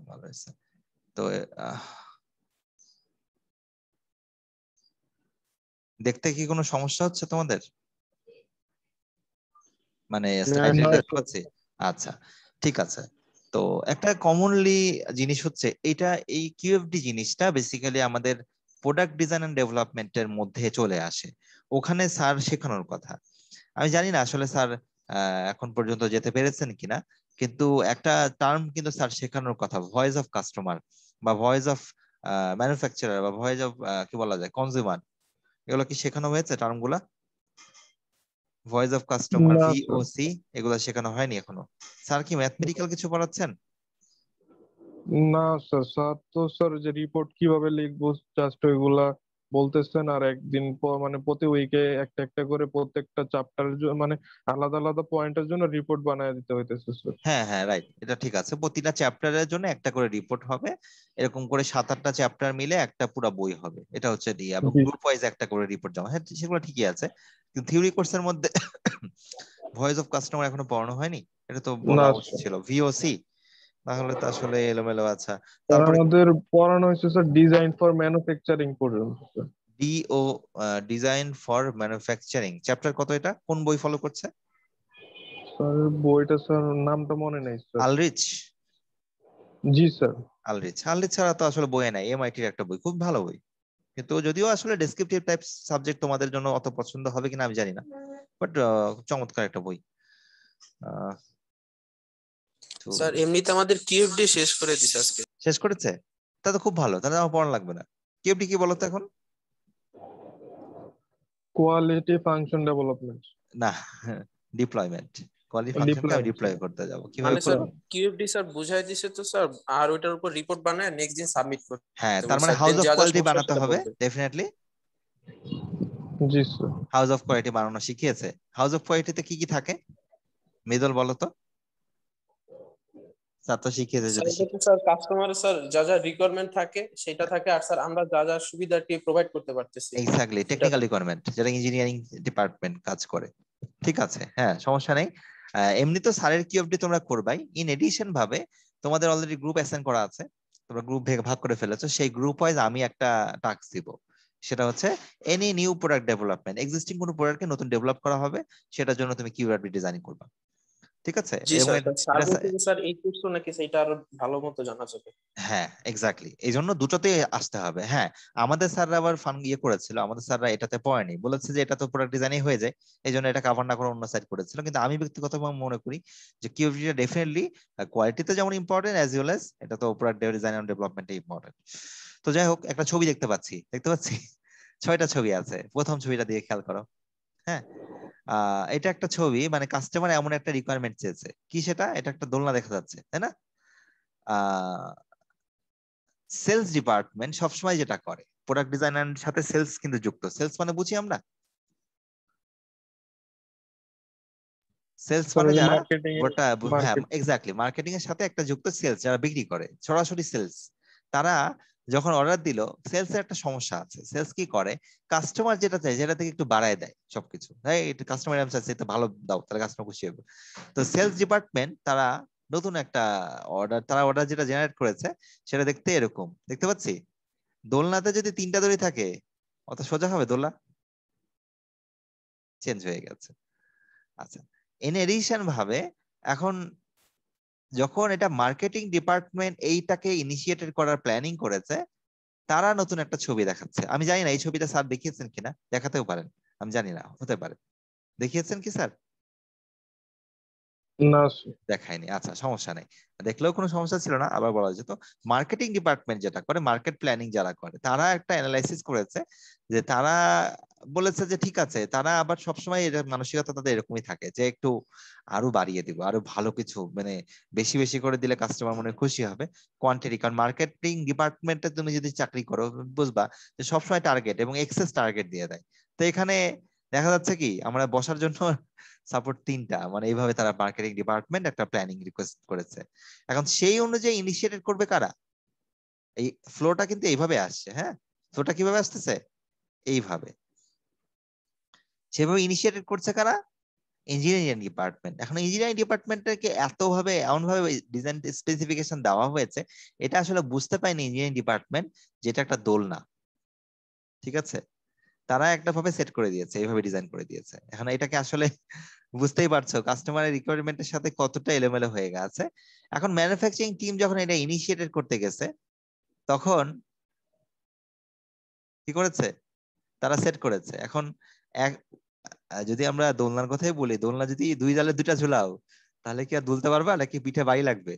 ভালো হয়েছে। তো দেখতে কি কোনো সমস্যা হচ্ছে তোমাদের, মানে স্লাইড দেখতে পাচ্ছি? আচ্ছা ঠিক আছে। তো একটা কমনলি জিনিস হচ্ছে এটা, এই কিউএফডি জিনিসটা বেসিক্যালি আমাদের প্রোডাক্ট ডিজাইন এন্ড ডেভেলপমেন্টের মধ্যে চলে আসে, ওখানে স্যার শেখানোর কথা। আমি জানি না আসলে স্যার এখন পর্যন্ত যেতে পেরেছেন কিনা, কিন্তু একটা টার্ম কিন্তু স্যার শেখানোর কথা, ভয়েস অফ কাস্টমার বা ভয়েস অফ ম্যানুফ্যাকচারার বা ভয়েস অফ কি বলা যায়, কনজিউমার। এগুলো কি শেখানো হয়েছে টার্ম গুলা? ভয়েস অফ কাস্টমার, ভিওসি, এগুলো শেখানো হয়নি এখনো? স্যার কি ম্যাথমেটিক্যাল কিছু পড়াচ্ছেন? না স্যার, স্যার তো স্যার যে রিপোর্ট কিভাবে লিখবো জাস্ট ওইগুলা বলতেছেন, আর একদিন মানে প্রতি উইকে একটা একটা করে প্রত্যেকটা চ্যাপ্টারের জন্য মানে আলাদা আলাদা পয়েন্টের জন্য রিপোর্ট বানায় দিতে হইতেছে স্যার। হ্যাঁ হ্যাঁ রাইট, এটা ঠিক আছে, প্রতিটা চ্যাপ্টারের জন্য একটা করে রিপোর্ট হবে, এরকম করে 7-8টা চ্যাপ্টার মিলে একটা পুরো বই হবে, এটা হচ্ছে ডি, এবং জি গ্রুপ ওয়াইজ একটা করে রিপোর্ট জমা। হ্যাঁ সেগুলো ঠিকই আছে, কিন্তু থিওরি কোর্সের মধ্যে ভয়েস অফ কাস্টমার এখনো পড়ানো হয়নি, এটা তো বলা না উচিত স্যার, ছিল। ভিওসি তাহলে তো আসলে এলোমেলো। আচ্ছা স্যার তারপরে আমাদের পড়ানো হয়েছে স্যার ডিজাইন ফর ম্যানুফ্যাকচারিং পর্যন্ত স্যার। ডিও, ডিজাইন ফর ম্যানুফ্যাকচারিং, চ্যাপ্টার কত, এটা কোন বই ফলো করছে? স্যার বইটা স্যার নামটা মনে নেই স্যার। আলরিচ। জি স্যার। আলরিচ, আলরিচ ছাড়া তো আসলে বই নাই, এমআইটির একটা বই, খুব ভালো বই। কিন্তু যদিও আসলে ডেসক্রিপটিভ টাইপ সাবজেক্ট তোমাদের জন্য অত পছন্দ হবে কিনা আমি জানি না, বাট চমৎকার একটা বই। আহ, তো স্যার এমনিতে আমাদের কিউএফডি শেষ করে দিছে আজকে। শেষ করেছে? তা তো খুব ভালো, তাহলে আমার পড়া লাগবে না। কিউএফডি কি বলতো এখন? Quality function development. না, ডিপ্লয়মেন্ট। কোয়ালি ফাংশনকে আমি ডিপ্লয়মেন্ট ডিপ্লয় স্যার। করতে যাব কিভাবে মানে স্যার করবো? কিউএফডি স্যার বুঝাই দিছে তো স্যার, আর ওইটার উপর রিপোর্ট বানায় নেক্সট দিন সাবমিট হ্যাঁ করতে তার বলছে, মানে স্যার হাউস দেন অফ যা যা কোয়ালিটি সমস্যা বানাতে সেটা হবে বলবে। Definitely. G sir. House of quality বানানো শিখিয়েছে? হাউস অফ কোয়ালিটিতে কি কি থাকে মৃদুল বলো তো? স্যার তো শিখিয়েছে, স্যার যদি এটাতে স্যার কাস্টমারের স্যার যা যা রিকোয়ারমেন্ট থাকে সেটা থাকে, আর স্যার আমরা যা যা সুবিধাটি প্রোভাইড করতে পারতেছি এক্স্যাক্টলি সেটা টেকনিক্যাল থাকে। রিকোয়ারমেন্ট, যেটা ইঞ্জিনিয়ারিং ডিপার্টমেন্ট কাজ করে। ঠিক আছে, হ্যাঁ সমস্যা নেই। এমনি তো স্যারের কিউএফডি তোমরা করবাই, ইন এডিশন ভাবে তোমাদের অলরেডি গ্রুপ অ্যাসাইন করা আছে, তোমরা গ্রুপ ভাগ করে ফেলেছো, সেই গ্রুপ ওয়াইজ আমি একটা টাস্ক দিব। সেটা হচ্ছে any new product development, existing কোনো প্রোডাক্টকে নতুন ডেভেলপ করা হবে, সেটার জন্য তুমি কিউআরবি ডিজাইন করবা। ঠিক আছে, জি এবং স্যার, স্যার এটা বলতে স্যার এই কোর্সও নাকি সেটা আরো ভালো মতো জানা যাবে। হ্যাঁ এক্স্যাক্টলি, এই জন্য দুটোতে আসতে হবে। হ্যাঁ আমাদের স্যাররা আবার ফান করেছিল, আমাদের স্যাররা এটাতে পড়েনি, বলেছে যে এটা তো প্রোডাক্ট ডিজাইনই হয়ে যায়, এই জন্য এটা কাভার না করে অন্য সাইড করেছিল। কিন্তু আমি ব্যক্তিগতভাবে মনে করি যে কিউএফডিটা ডেফিনেটলি কোয়ালিটিতে যেমন ইম্পর্টেন্ট, অ্যাজ ওয়েল এজ এটা তো প্রোডাক্ট ডিজাইন এন্ড ডেভেলপমেন্টে ইম্পর্টেন্ট। তো যাই হোক, একটা ছবি দেখতে পাচ্ছি 6টা ছবি আছে, প্রথম ছবিটা দিয়ে খেয়াল করো। হ্যাঁ এটা একটা ছবি, মানে কাস্টমার এমন একটা রিকোয়ারমেন্ট চেয়েছে, কি সেটা, এটা একটা দোলনা দেখা যাচ্ছে তাই না? সেলস ডিপার্টমেন্ট সবসময় যেটা করে, প্রোডাক্ট ডিজাইনার সাথে সেলস কিন্তু যুক্ত। সেলস মানে বুঝি আমরা, সেলস স্যার মানে ওই যে যারা মার্কেটিং এর গোটা, হ্যাঁ মার্কেট। এক্স্যাক্টলি মার্কেটিং এর সাথে একটা যুক্ত সেলস, যারা বিক্রি করে সরাসরি সেলস। তারা যখন অর্ডার দিল, সেলস এর একটা সমস্যা আছে, সেলস কি করে, কাস্টমার যেটা চাই সেটা থেকে একটু বাড়ায় দেয় সবকিছু, হ্যাঁ এটা কাস্টমার এরকম চাইছে, এটা ভালো দাও, তাহলে কাস্টমার খুশি হবে। তো সেলস ডিপার্টমেন্ট তারা নতুন একটা অর্ডার যেটা জেনারেট করেছে, সেটা দেখতে এরকম দেখতে পাচ্ছি। দোলনাতে যদি 3টা দড়ি থাকে, অত সোজা হবে দোলনা? চেঞ্জ হয়ে গেছে। আচ্ছা, ইন এডিশন ভাবে এখন যখন এটা মার্কেটিং ডিপার্টমেন্ট এইটাকে ইনিশিয়েটেড করার প্ল্যানিং করেছে, তারা নতুন একটা ছবি দেখাচ্ছে। আমি জানি না এই ছবিটা স্যার দেখিয়েছেন কিনা, দেখাতেও পারেন, আমি জানি না, হতে পারে। দেখিয়েছেন কি স্যার? না স্যার। দেখায়নি, আচ্ছা সমস্যা নেই, দেখলেও কোনো সমস্যা ছিল না, আবার বলা যেত। মার্কেটিং ডিপার্টমেন্ট যেটা করে, মার্কেট প্ল্যানিং যারা করে, তারা একটা অ্যানালাইসিস করেছে, যে তারা বলেছে যে ঠিক আছে, তারা আবার সবসময় এটা মানসিকতা তাদের এরকমই থাকে যে একটু আরো বাড়িয়ে দিব, আরো ভালো কিছু, মানে বেশি বেশি করে দিলে কাস্টমার মনে হয় খুশি হবে। কোয়ান্টিটি, কারণ মার্কেটিং ডিপার্টমেন্টে তুমি যদি চাকরি করো বুঝবা যে সবসময় টার্গেট এবং এক্সেস টার্গেট দিয়ে দেয়। তো এখানে দেখা যাচ্ছে কি, আমরা বসার জন্য সাপোর্ট 3টা, মানে এইভাবে তারা মার্কেটিং ডিপার্টমেন্ট একটা প্ল্যানিং রিকোয়েস্ট করেছে। এখন সেই অনুযায়ী ইনিশিয়েটেড করবে কারা? এই ফ্লোটা কিন্তু এইভাবে আসছে, হ্যাঁ ফ্লোটা কিভাবে আসতেছে, এইভাবে। সেভাবে ইনিশিয়েটেড করছে কারা? Engineering department. এখন ইঞ্জিনিয়ারিং ডিপার্টমেন্টকে এতভাবে এমন ভাবে ডিজাইন স্পেসিফিকেশন দেওয়া হয়েছে, এটা আসলে বুঝতে পারেনি ইঞ্জিনিয়ারিং ডিপার্টমেন্ট যেটা একটা দোলনা। ঠিক আছে, তারা একটা ভাবে সেট করে দিয়েছে, এইভাবে ডিজাইন করে দিয়েছে। এখন এটাকে আসলে বুঝতেই পারছো কাস্টমারের রিকোয়ারমেন্টের সাথে কতটা এলোমেলো হয়ে গেছে। এখন ম্যানুফ্যাকচারিং টিম যখন এটা ইনিশিয়েটেড করতে গেছে, তখন কি করেছে, তারা সেট করেছে। এখন এক যদি আমরা দোলনার কথাই বলি, দোলনা যদি দুই ডালে দুইটা ঝুলাও, তাহলে কি আর দুলতে পারবা নাকি পিঠে বাড়ি লাগবে?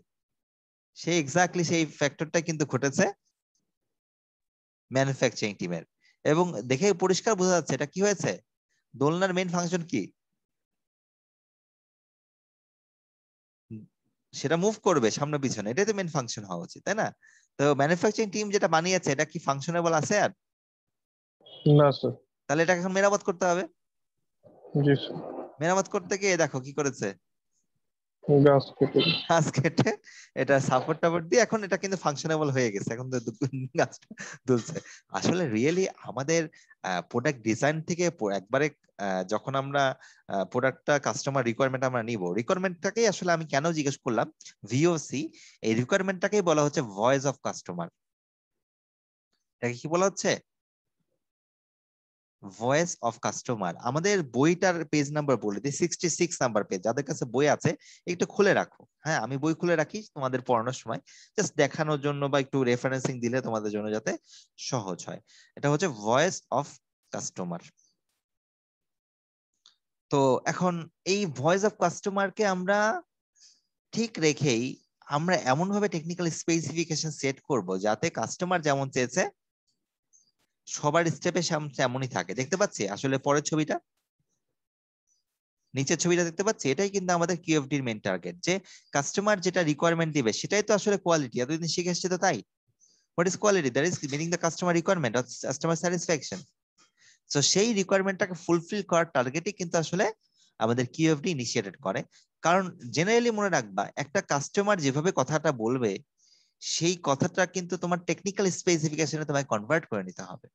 সেই এক্স্যাক্টলি সেই ফ্যাক্টরটা কিন্তু ঘটেছে ম্যানুফ্যাকচারিং টিমের। এবং দেখে পরিষ্কার বোঝা যাচ্ছে এটা কি হয়েছে। দোলনার মেইন ফাংশন কি? সেটা মুভ করবে সামনে পিছনে, এটাই তো মেইন ফাংশন হওয়া উচিত, তাই না? তো ম্যানুফ্যাকচারিং টিম যেটা বানিয়েছে এটা কি ফাংশনেবল আছে আর? না স্যার। তাহলে এটাকে এখন মেরামত করতে হবে। জি স্যার। মেরামত করতে গিয়ে দেখো কি করেছে, গাছ কেটে দিই। গাছ কেটে এটা সাপোর্ট টাপোর্ট দিয়ে এখন এটা কিন্তু ফাংশনেবল হয়ে গেছে, এখন তো গাছটা দুলছে। আসলে রিয়েলি আমাদের প্রোডাক্ট ডিজাইন থেকে একবারে যখন আমরা প্রোডাক্টটা কাস্টমার রিকোয়ারমেন্ট আমরা নিব, রিকোয়ারমেন্টটাকেই আসলে আমি কেন জিজ্ঞেস করলাম ভিওসি, এই রিকোয়ারমেন্টটাকেই বলা হচ্ছে ভয়েস অফ কাস্টমার। এটাকে কি বলা হচ্ছে? Voice of customer. আমাদের বইটার পেজ নাম্বার বলে দিই, 66 নাম্বার পেজ। যাদের কাছে বই আছে একটু খুলে রাখো। হ্যাঁ, আমি বই খুলে রাখি তোমাদের পড়ানোর সময়, জাস্ট দেখানোর জন্য বা একটু রেফারেন্সিং দিলে তোমাদের জন্য যাতে সহজ হয়। এটা হচ্ছে ভয়েস অফ কাস্টমার। তো এখন এই ভয়েস অফ কাস্টমারকে আমরা ঠিক রেখেই আমরা এমন ভাবে টেকনিক্যাল স্পেসিফিকেশন সেট করব যাতে কাস্টমার যেমন চেয়েছে সবার স্টেপে এমনই থাকে। দেখতে পাচ্ছি আসলে পরের ছবিটা, নিচের ছবিটা দেখতে পাচ্ছি, এটাই কিন্তু আমাদের কিউএফডি এর মেইন টার্গেট, যে কাস্টমার যেটা রিকোয়ারমেন্ট দিবে সেটাই তো আসলে কোয়ালিটি। এতদিন শিখে এসছে তো তাই। What is quality? That is meaning the customer requirement, customer satisfaction. So সেই রিকোয়ারমেন্টটাকে ফুলফিল করার টার্গেটই কিন্তু আসলে আমাদের কিউএফডি ইনিশিয়েটেড করে। কারণ জেনারেলি মনে রাখবা, একটা কাস্টমার যেভাবে কথাটা বলবে সেই কথাটা কিন্তু তোমার টেকনিক্যাল স্পেসিফিকেশনে তোমায় কনভার্ট করে নিতে হবে।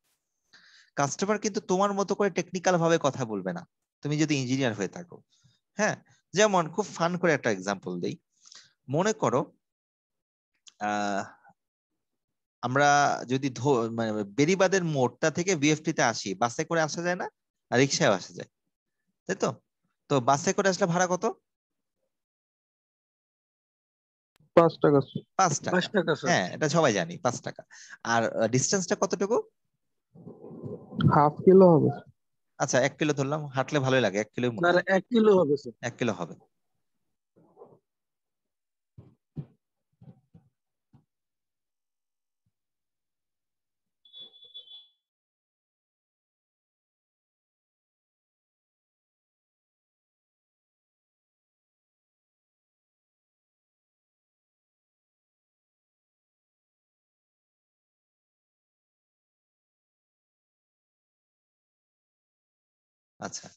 কাস্টমার কিন্তু তোমার মতো করে টেকনিক্যাল ভাবে কথা বলবে না, তুমি যদি ইঞ্জিনিয়ার হয়ে থাকো। হ্যাঁ, যেমন খুব ফান করে একটা এক্সাম্পল দেই। মনে করো আমরা যদি মানে বেরিবাদের মোড়টা থেকে বিএফটি তে আসি, বাসে করে আসা যায় না, আর রিক্সায় আসা যায়, তাই তো? তো বাসে করে আসলে ভাড়া কত? 5 টাকা স্যার। 5 টাকা। 5 টাকা স্যার। হ্যাঁ, এটা সবাই জানি, 5 টাকা। আর ডিস্টেন্সটা কতটুকু? হাফ কিলো হবে। আচ্ছা, 1 কিলো ধরলাম, হাঁটলে ভালোই লাগে, 1 কিলো মনে স্যার হয়। 1 কিলো হবে স্যার। 1 কিলো হবে। আচ্ছা,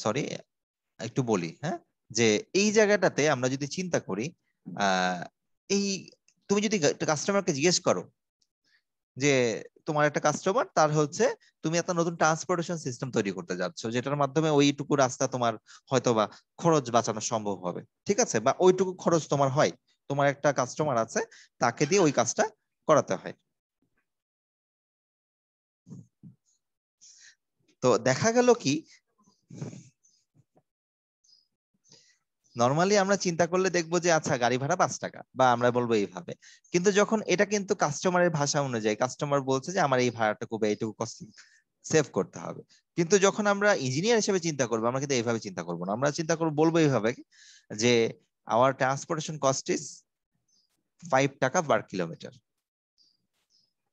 সরি, একটু বলি। হ্যাঁ, যে এই জায়গাটাতে আমরা যদি চিন্তা করি, আহ এই তুমি যদি কাস্টমারকে জিজ্ঞেস করো যে তোমার একটা কাস্টমার, তার হচ্ছে তুমি একটা নতুন ট্রান্সপোর্টেশন সিস্টেম তৈরি করতে যাচ্ছ, যেটার মাধ্যমে ওইটুকু রাস্তা তোমার হয়তোবা খরচ বাঁচানো সম্ভব হবে, ঠিক আছে, বা ওইটুকু খরচ তোমার হয়, তোমার একটা কাস্টমার আছে, তাকে দিয়ে ওই কাজটা করাতে হয়। তো দেখা গেল কি, নর্মালি আমরা চিন্তা করলে দেখবো যে আচ্ছা গাড়ি ভাড়া 5 টাকা, বা আমরা বলবো এইভাবে। কিন্তু যখন এটা কিন্তু কাস্টমারের ভাষা অনুযায়ী কাস্টমার বলছে যে আমার এই ভাড়াটুকু বা এইটুকু কস্ট সেভ করতে হবে। কিন্তু যখন আমরা ইঞ্জিনিয়ার হিসেবে চিন্তা করবো, আমরা কিন্তু এইভাবে চিন্তা করবো না, আমরা চিন্তা করবো, বলবো এইভাবে যে আওয়ার ট্রান্সপোর্টেশন কস্ট ইজ 5 টাকা পার কিলোমিটার।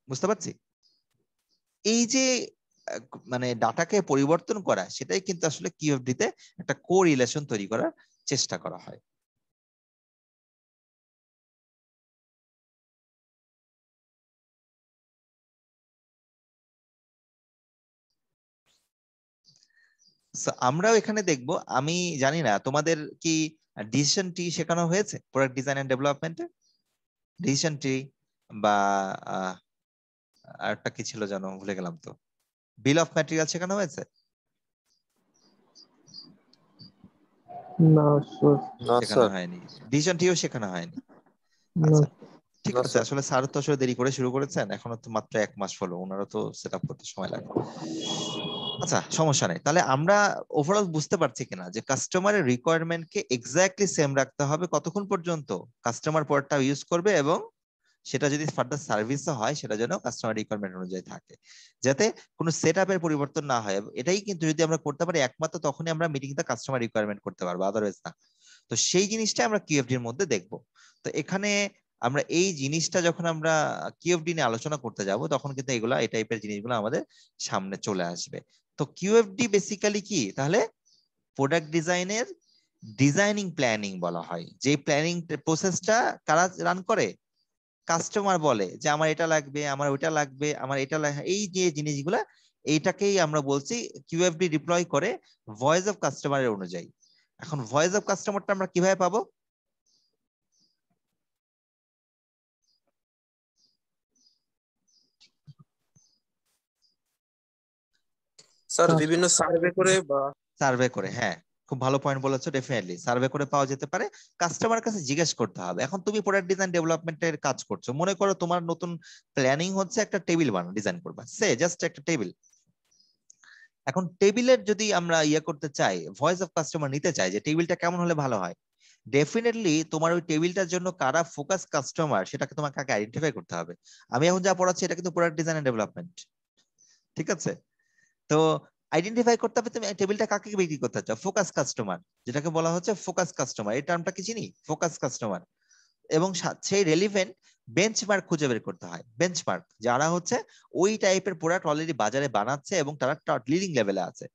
বুঝতে পারছি? এই যে আহ, মানে ডাটাকে পরিবর্তন করা, সেটাই কিন্তু আসলে কিউএফডি তে একটা কোরিলেশন তৈরি করার চেষ্টা করা হয়। So, আমরাও এখানে দেখব। আমি জানি না তোমাদের কি ডিসিশন ট্রি শেখানো হয়েছে প্রোডাক্ট ডিজাইন এন্ড ডেভেলপমেন্টে? ডিসিশন ট্রি বা আহ, আরেকটা কি ছিল জানো, ভুলে গেলাম তো। বিল অফ ম্যাটেরিয়াল শেখানো হয়েছে? না স্যার। না শেখানো স্যার। হয়নি, ডিসিশন ট্রিও শেখানো হয়নি। না। আচ্ছা ঠিক না আছে, স্যার। আসলে স্যার তো আসলে দেরি করে শুরু করেছেন, এখনো তো মাত্র 1 মাস হলো, ওনারও তো সেট আপ করতে সময় লাগে। আচ্ছা সমস্যা নেই, তাহলে আমরা ওভারঅল বুঝতে পারছি কিনা যে কাস্টমারের রিকোয়ারমেন্ট কে এক্স্যাক্টলি সেম রাখতে হবে কতক্ষণ পর্যন্ত কাস্টমার প্রোডাক্টটা ইউজ করবে, এবং সেটা যদি ফার্দার সার্ভিসও হয় সেটা যেন কাস্টমার রিকোয়ারমেন্ট অনুযায়ী থাকে, যাতে কোনো সেট আপের পরিবর্তন না হয়। এটাই কিন্তু যদি আমরা করতে পারি একমাত্র তখনই আমরা মিটিং দ্য কাস্টমার রিকোয়ারমেন্ট করতে পারবো, আদারওয়াইজ না। তো সেই জিনিসটা আমরা কিউএফডি এর মধ্যে দেখবো। তো এখানে আমরা এই জিনিসটা যখন আমরা কিউএফডি নিয়ে আলোচনা করতে যাব তখন কিন্তু এগুলা এই টাইপের জিনিসগুলো আমাদের সামনে চলে আসবে। তো কিউএফডি বেসিক্যালি কি তাহলে? প্রোডাক্ট ডিজাইনের ডিজাইনিং প্ল্যানিং বলা হয়। যে প্ল্যানিং প্রসেসটা কারা রান করে? কাস্টমার বলে যে আমার এটা লাগবে, আমার ওইটা লাগবে, আমার এটা এই যে জিনিসগুলা, এইটাকেই আমরা বলছি কিউএফডি ডিপ্লয় করে ভয়েস অফ কাস্টমারের অনুযায়ী। এখন ভয়েস অফ কাস্টমারটা আমরা কিভাবে পাবো? স্যার বিভিন্ন সার্ভে করে বা সার্ভে করে, হ্যাঁ খুব ভালো পয়েন্ট বলেছো, ডেফিনেটলি সার্ভে করে পাওয়া যেতে পারে। কাস্টমার কাছে জিজ্ঞেস করতে হবে। এখন তুমি প্রোডাক্ট ডিজাইন ডেভেলপমেন্টের কাজ করছো, মনে করো তোমার নতুন প্ল্যানিং হচ্ছে একটা টেবিল ডিজাইন করবা, সে জাস্ট একটা টেবিল। এখন টেবিলের যদি আমরা করতে চাই, ভয়েস অফ কাস্টমার নিতে চাই যে টেবিলটা কেমন হলে ভালো হয়, ডেফিনেটলি তোমার ওই টেবিলটার জন্য কারা ফোকাস কাস্টমার সেটাকে তোমাকে আগে আইডেন্টিফাই করতে হবে। আমি এখন যা পড়াচ্ছি এটা কিন্তু প্রোডাক্ট ডিজাইন এন্ড ডেভেলপমেন্ট, ঠিক আছে? তো আইডেন্টিফাই করতে হবে তুমি টেবিলটা কাকে বিক্রি করতে চাও, ফোকাস কাস্টমার, যেটাকে বলা হচ্ছে ফোকাস কাস্টমার। এই টার্মটা কি চিনি, ফোকাস কাস্টমার। এবং সেই রেলিভেন্ট বেঞ্চমার্ক খুঁজে বের করতে হয়। বেঞ্চমার্ক যারা হচ্ছে ওই টাইপের প্রোডাক্ট অলরেডি বাজারে বানাচ্ছে এবং তারা লিডিং লেভেলে আছে।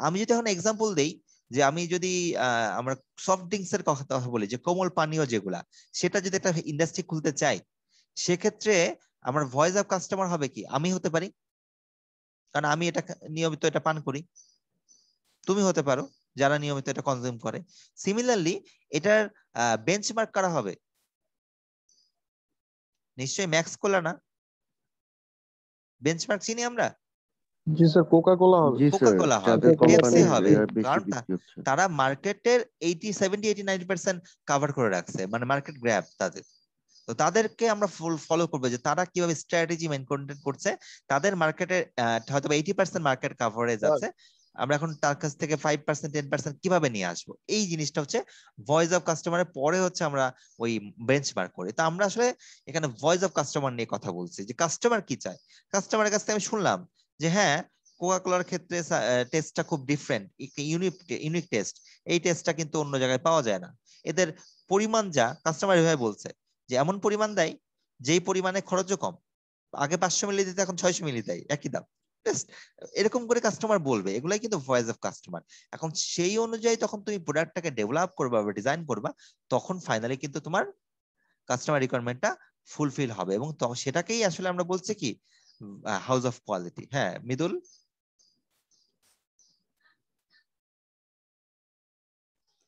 আমি যদি এখন এক্সাম্পল দেই, যে আমি যদি আমরা সফট ড্রিঙ্কস এর কথা বলি, যে কোমল পানীয় যেগুলা, সেটা যদি একটা ইন্ডাস্ট্রি খুলতে চাই, সেক্ষেত্রে আমার ভয়েস অফ কাস্টমার হবে কি? আমি হতে পারি, কারণ আমি এটা নিয়মিত এটা পান করি। তুমি হতে পারো যারা নিয়মিত এটা কনজিউম করে। সিমিলারলি এটার বেঞ্চমার্ক করা হবে নিশ্চয়ই ম্যাক্স কোলা না? বেঞ্চমার্ক চিনি আমরা? জি স্যার, কোকা কোলা হবে। জি কোকা স্যার, কোলা হবে, যাদের পেপসি কোম্পানির হবে, বেশি কারণ বিক্রি হচ্ছে। তারা মার্কেটের 70-80-90% কভার করে রাখছে, মানে মার্কেট গ্র্যাব তাদের। তো তাদেরকে আমরা ফুল ফলো করবো যে তারা কিভাবে স্ট্র্যাটেজি মেনটেন করছে। তাদের মার্কেটে হয়তো 80% মার্কেট কাভারেজ আছে, আমরা এখন তার কাছ থেকে 5% 10% কিভাবে নিয়ে আসবো, এই জিনিসটা হচ্ছে ভয়েস অফ কাস্টমারের পরে হচ্ছে আমরা ওই বেঞ্চমার্ক করি। তো আমরা আসলে এখানে ভয়েস অফ কাস্টমার নিয়ে কথা বলছি, যে কাস্টমার কি চায়। কাস্টমারের কাছ থেকে আমি শুনলাম যে হ্যাঁ, কোকা কোলার ক্ষেত্রে টেস্টটা খুব ডিফারেন্ট, ইউনিক টেস্ট, এই টেস্টটা কিন্তু অন্য জায়গায় পাওয়া যায় না। এদের পরিমাণ যা কাস্টমার এভাবে বলছে, যে এমন পরিমাণ দেয় যেই পরিমাণে খরচও কম। আগে 500 মিলি দিতে এখন 600 মিলি দেয়, একই দাম। Just এরকম করে কাস্টমার বলবে, এগুলাই কিন্তু ভয়েস অফ কাস্টমার। এখন সেই অনুযায়ী তখন তুমি প্রোডাক্টটাকে ডেভেলপ করবা বা ডিজাইন করবা, তখন ফাইনালি কিন্তু তোমার কাস্টমার রিকোয়ারমেন্টটা ফুলফিল হবে, এবং সেটাকেই আসলে আমরা বলছি কি হাউস অফ কোয়ালিটি। হ্যাঁ মৃদুল?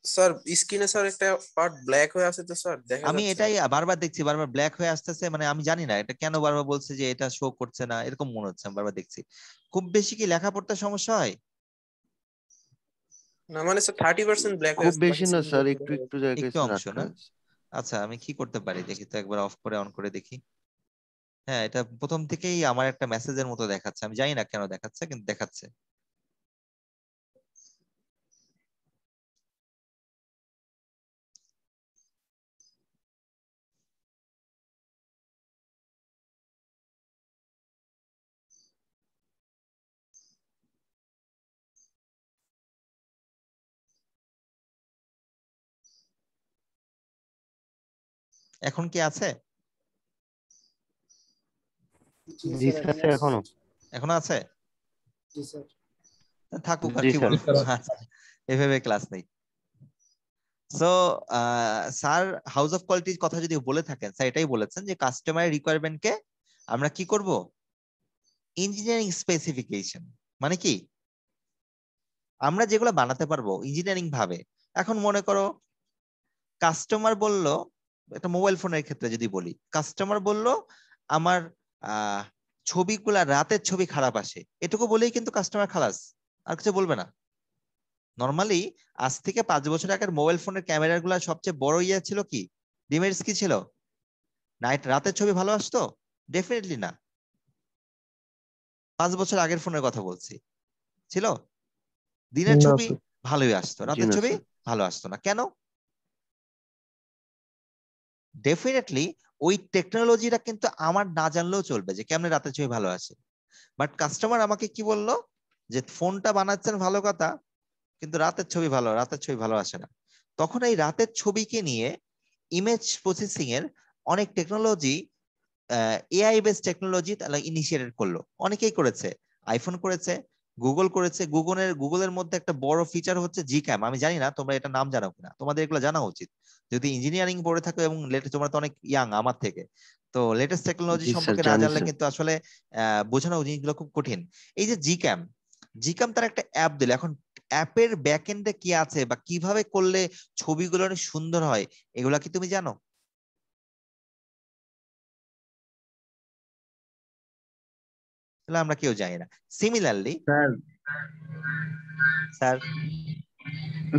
স্যার স্ক্রিনে স্যার একটা পার্ট ব্ল্যাক হয়ে আছে, তো স্যার দেখা আমি যাচ্ছে না। এটাই বারবার দেখছি, বারবার ব্ল্যাক হয়ে আসতেছে, মানে আমি জানি না এটা কেন বারবার বলছে যে এটা শো করছে না, এরকম মনে হচ্ছে, আমি বারবার দেখছি। খুব বেশি কি লেখা পড়তে সমস্যা হয়? না মানে স্যার 30% ব্ল্যাক হয়ে খুব আছে, বেশি বাকি না screen স্যার, পুরো একটু হয়ে একটু আছে। জায়গায় একটু স্যার অংশ আটকে না? আছে। আচ্ছা আমি কি করতে পারি দেখি তো, একবার অফ করে অন করে দেখি। হ্যাঁ এটা প্রথম থেকেই আমার একটা মেসেজের মতো দেখাচ্ছে, আমি জানি না কেন দেখাচ্ছে, কিন্তু দেখাচ্ছে। এখন কি আছে? জি স্যার, এখনো। এখনো আছে? জি স্যার। থাকুক, আর জি কি স্যার। বলবো। আচ্ছা, এভাবে ক্লাস নেই। সো স্যার হাউস অফ কোয়ালিটির কথা যদি বলে থাকেন, স্যার এটাই বলেছেন যে কাস্টমারের রিকোয়ারমেন্টকে আমরা কি করব, ইঞ্জিনিয়ারিং স্পেসিফিকেশন। মানে কি, আমরা যেগুলো বানাতে পারবো ইঞ্জিনিয়ারিং ভাবে। এখন মনে করো কাস্টমার বলল, একটা মোবাইল ফোনের ক্ষেত্রে যদি বলি, কাস্টমার বলল আমার আহ ছবিগুলা রাতের ছবি খারাপ আসে, এটুকু বলেই কিন্তু কাস্টমার খালাস, আর কিছু বলবে না। নর্মালি আজ থেকে 5 বছর আগের মোবাইল ফোনের ক্যামেরা গুলা সবচেয়ে বড় ইয়ে ছিল কি, ডিমেরিটস কি ছিল? রাতের ছবি ভালো আসতো? ডেফিনেটলি না। 5 বছর আগের ফোনের কথা বলছি, ছিল? দিনের না ছবি স্যার। ভালোই আসতো, জি রাতের না ছবি স্যার। ভালো আসতো না, কেন? ডেফিনেটলি ওই টেকনোলজিটা কিন্তু আমার না জানলেও চলবে যে কেমনে রাতের ছবি ভালো আসে। বাট কাস্টমার আমাকে কি বললো, যে ফোনটা বানাচ্ছেন ভালো কথা, কিন্তু রাতের ছবি ভালো আসে না। তখন এই রাতের ছবিকে নিয়ে ইমেজ প্রসেসিং এর অনেক টেকনোলজি, এআই বেস টেকনোলজি তারা ইনিশিয়েটেড করলো। অনেকেই করেছে, আইফোন করেছে, গুগল করেছে। গুগলের মধ্যে একটা বড় ফিচার হচ্ছে জি ক্যাম। আমি জানি না তোমরা এটা নাম জানো কিনা, তোমাদের এগুলো জানা উচিত যদি ইঞ্জিনিয়ারিং পড়ে থাকো এবং তোমরা তো অনেক ইয়াং আমার থেকে। তো লেটেস্ট টেকনোলজি জি স্যার, সম্পর্কে না জানি জানলে স্যার। কিন্তু আসলে বোঝানো জিনিসগুলো খুব কঠিন। এই যে জি ক্যাম তার একটা অ্যাপ দিল। এখন অ্যাপের ব্যাক এন্ডে কি আছে বা কিভাবে করলে ছবিগুলো অনেক সুন্দর হয়, এগুলা কি তুমি জানো? তাহলে আমরা কেউ জানি না। সিমিলারলি স্যার স্যার,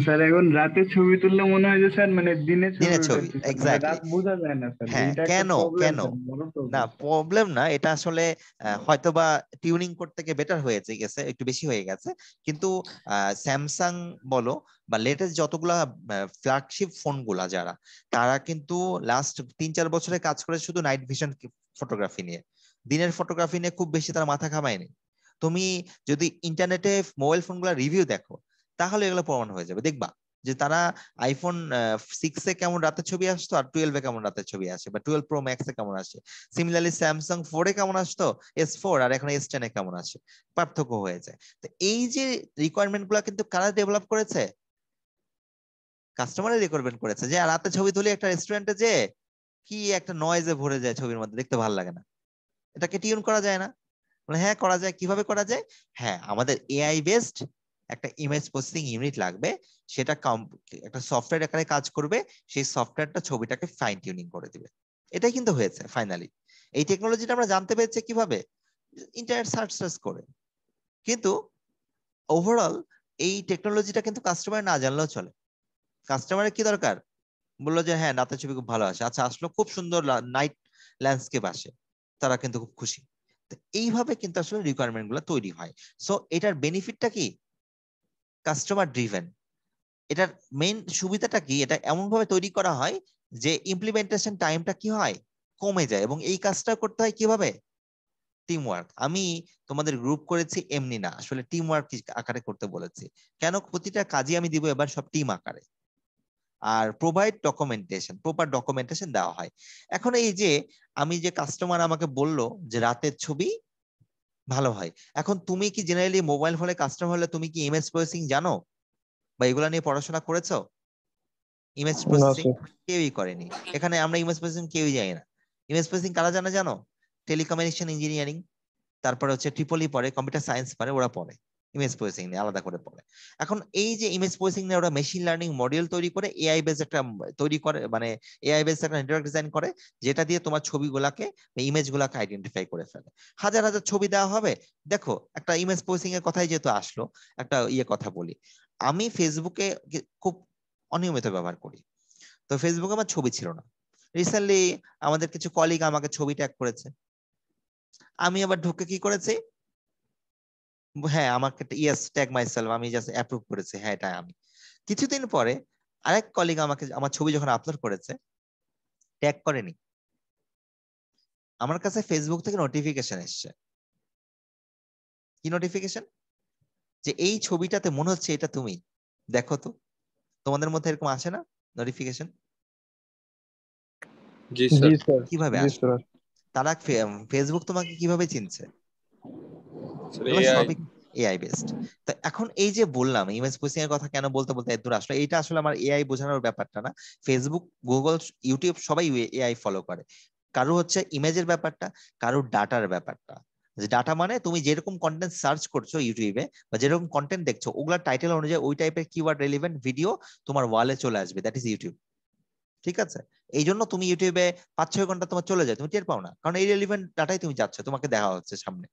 স্যার এখন রাতে ছবি তুললে মনে হয় যে স্যার মানে দিনে ছবি দিনের ছবি উঠাচ্ছি স্যার, মানে এক্স্যাক্টলি। রাত বোঝা যায় না স্যার, হ্যাঁ, এইটা একটা কেন প্রবলেম কেন স্যার, বড় না, প্রবলেম স্যার। প্রবলেম না, এটা আসলে হয়তোবা টিউনিং করতে গিয়ে বেটার হয়েছে, গেছে একটু বেশি হয়ে গেছে। কিন্তু স্যামসাং বলো বা লেটেস্ট যতগুলা ফ্ল্যাগশিপ ফোন গুলা যারা, তারা কিন্তু লাস্ট 3-4 বছরে কাজ করে শুধু নাইট ভিশন ফটোগ্রাফি নিয়ে। দিনের ফটোগ্রাফি নিয়ে খুব বেশি তারা মাথা ঘামায়নি। তুমি যদি ইন্টারনেটে মোবাইল ফোনগুলো রিভিউ দেখো, তাহলে এগুলো প্রমাণ হয়ে যাবে। দেখবা যে তারা আইফোন 6 এ কেমন রাতের ছবি আসতো আর 12 এ কেমন রাতের ছবি আসে, বা 12 প্রো ম্যাক্স এ কেমন আসে। সিমিলারলি স্যামসাং 4 এ কেমন আসতো, S4 আর এখন S10 এ কেমন আসে, পার্থক্য হয়ে যায়। তো এই যে রিকোয়ারমেন্ট গুলা কিন্তু কারা ডেভেলপ করেছে? কাস্টমারের রিকোয়ারমেন্ট করেছে। যে রাতে ছবি তুলি একটা রেস্টুরেন্টে, যে কি একটা নয়েজে ভরে যায়, ছবির মধ্যে দেখতে ভালো লাগে না, এটাকে টিউন করা যায় না? বলে হ্যাঁ করা যায়। কিভাবে করা যায়? হ্যাঁ, আমাদের এআই বেসড একটা ইমেজ প্রসেসিং ইউনিট লাগবে। সেটা একটা সফটওয়্যার আকারে কাজ করবে। সেই সফটওয়্যারটা ছবিটাকে ফাইন টিউনিং করে দিবে। এটাই কিন্তু হয়েছে ফাইনালি। এই টেকনোলজিটা আমরা জানতে পেরেছি কিভাবে? ইন্টারনেট সার্চ করে। কিন্তু ওভারঅল এই টেকনোলজিটা কিন্তু কাস্টমার না জানলেও চলে। কাস্টমারের কি দরকার? বললো যে হ্যাঁ রাতের ছবি খুব ভালো আসে, আচ্ছা আসলো, খুব সুন্দর নাইট ল্যান্ডস্কেপ আসে, তারা কিন্তু খুব খুশি। তো এইভাবে কিন্তু আসলে রিকোয়ারমেন্ট গুলো তৈরি হয়। সো এটার বেনিফিটটা কি? Customer driven. এটার মেইন সুবিধাটা কি? এটা এমন ভাবে তৈরি করা হয় যে ইমপ্লিমেন্টেশন টাইমটা কি হয়, কমে যায়। এবং এই কাজটা করতে হয় কিভাবে? Team work. আমি তোমাদের গ্রুপ করেছি এমনি না, আসলে টিম ওয়ার্ক আকারে করতে বলেছি। কেন? প্রতিটা কাজই আমি দিব এবার সব টিম আকারে। আর প্রপার ডকুমেন্টেশন দেওয়া হয়। এখন এই যে আমি যে কাস্টমার আমাকে বলল যে রাতের ছবি ভালো হয়, এখন তুমি কি জেনারেলি মোবাইল ফোনে কাস্টমার হলে তুমি কি ইমেজ প্রসেসিং জানো বা এগুলা নিয়ে পড়াশোনা করেছো? ইমেজ না প্রসেসিং স্যার। কেউই করেনি এখানে। আমরা ইমেজ প্রসেসিং কেউই জানি না। ইমেজ প্রসেসিং কারা জানে জানো? টেলিকমিউনিকেশন ইঞ্জিনিয়ারিং, তারপরে হচ্ছে ট্রিপলি পড়ে, কম্পিউটার সায়েন্স পড়ে, ওরা পড়ে ইমেজ প্রসেসিং নিয়ে আলাদা করে পড়ে। এখন এই যে ইমেজ প্রসেসিং নিয়ে ওরা মেশিন লার্নিং মডিউল তৈরি করে, এআই বেস একটা তৈরি করে, মানে এআই বেস একটা নেটওয়ার্ক ডিজাইন করে, যেটা দিয়ে তোমার ছবিগুলাকে, ইমেজ গুলাকে আইডেন্টিফাই করে ফেলে। হাজার হাজার ছবি দেওয়া হবে। দেখো একটা ইমেজ প্রসেসিং এর কথাই যেহেতু আসলো, একটা কথা বলি। আমি ফেসবুকে খুব অনিয়মিত ব্যবহার করি। তো ফেসবুকে আমার ছবি ছিল না। রিসেন্টলি আমাদের কিছু কলিগ আমাকে ছবি ট্যাগ করেছে। আমি আবার ঢুকে কি করেছি, হ্যাঁ আমাকে ইয়েস ট্যাগ মাইসেলফ, আমি জাস্ট অ্যাপ্রুভ করেছি, হ্যাঁ এটা আমি। কিছুদিন পরে আরেক কলিগ আমাকে আমার ছবি যখন আপলোড করেছে, ট্যাগ করেনি। আমার কাছে ফেসবুক থেকে নোটিফিকেশন এসছে। কি নোটিফিকেশন? যে এই ছবিটাতে মনে হচ্ছে এটা তুমি, দেখো তো। তোমাদের মধ্যে এরকম আসে না নোটিফিকেশন? জি জি স্যার। স্যার। কিভাবে জি আসলো? স্যার। তারা ফেসবুক তোমাকে কিভাবে চিনছে? এগুলো এআই। সবই এআই বেসড। তো এখন এই যে বললাম ইমেজ প্রসেসিং এর কথা কেন বলতে বলতে এত দূর আসলে, এইটা আসলে আমার এআই বোঝানোর ব্যাপারটা না। ফেসবুক, গুগল, ইউটিউব সবাই এআই ফলো করে। কারো হচ্ছে ইমেজের ব্যাপারটা, কারো ডাটার ব্যাপারটা। যে ডাটা মানে তুমি যেরকম কন্টেন্ট সার্চ করছো ইউটিউবে বা যেরকম কন্টেন্ট দেখছো, ওগুলা টাইটেল অনুযায়ী ওই টাইপের কিওয়ার্ড রেলিভেন্ট ভিডিও তোমার ওয়ালে চলে আসবে, দ্যাট ইজ ইউটিউব। ঠিক আছে? এই জন্য তুমি ইউটিউবে 5-6 ঘন্টা তোমার চলে যায়, তুমি টের পাও না, কারণ এই রেলিভেন্ট ডাটাই তুমি যাচ্ছ, তোমাকে দেখা হচ্ছে সামনে।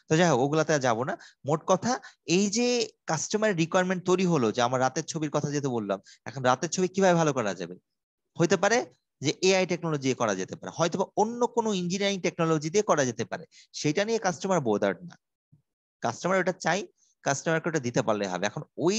তো তো যাই হোক ওগুলাতে যাবো না। মোট কথা এই যে কাস্টমার রিকোয়ারমেন্ট তৈরি হলো, যে আমার রাতের ছবির কথা যেহেতু বললাম, এখন রাতের ছবি কিভাবে ভালো করা যাবে? হইতে পারে যে এআই টেকনোলজি দিয়ে করা যেতে পারে, হয়তো অন্য কোনো ইঞ্জিনিয়ারিং টেকনোলজি দিয়ে করা যেতে পারে, সেটা নিয়ে কাস্টমার বোদার্ড না। কাস্টমার ওটা চাই, কাস্টমারকে ওটা দিতে পারলে হবে। এখন ওই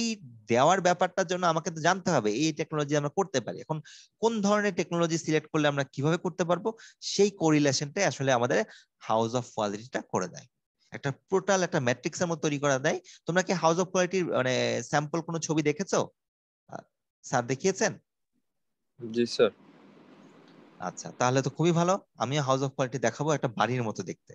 দেওয়ার ব্যাপারটার জন্য আমাকে তো জানতে হবে এই টেকনোলজি আমরা করতে পারি। এখন কোন ধরনের টেকনোলজি সিলেক্ট করলে আমরা কিভাবে করতে পারবো, সেই কোরিলেশনটাই আসলে আমাদের হাউস অফ কোয়ালিটিটা করে দেয়। একটা টোটাল একটা ম্যাট্রিক্সের মতো তৈরি করে দেয়। তোমরা কি হাউস অফ কোয়ালিটির মানে স্যাম্পল কোনো ছবি দেখেছো? স্যার দেখিয়েছেন? জি স্যার। আচ্ছা, তাহলে তো খুবই ভালো। আমিও হাউস অফ কোয়ালিটি দেখাবো, একটা বাড়ির মতো দেখতে।